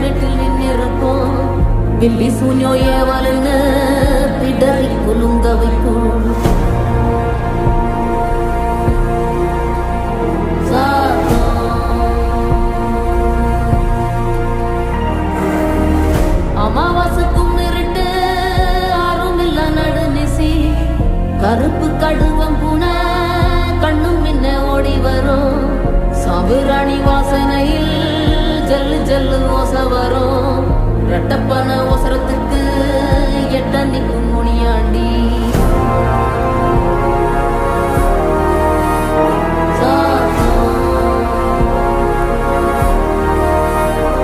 மேட்டில் நின்னிருப்போம். பில்லி சூன்யோ ஏவலுன்னு பிடரி குலுங்க வைக்கும். அமாவாசைக்கும் இருட்டு ஆறும் இல்ல நடுநிசி. கருப்பு கடுவம் பூன கண்ணும் மின்ன ஓடி வரும். சாம்பிராணி வாசனையில் ஜல்லு ஜல்லு ஓசை வரும். ரெட்டப்பன ஓசை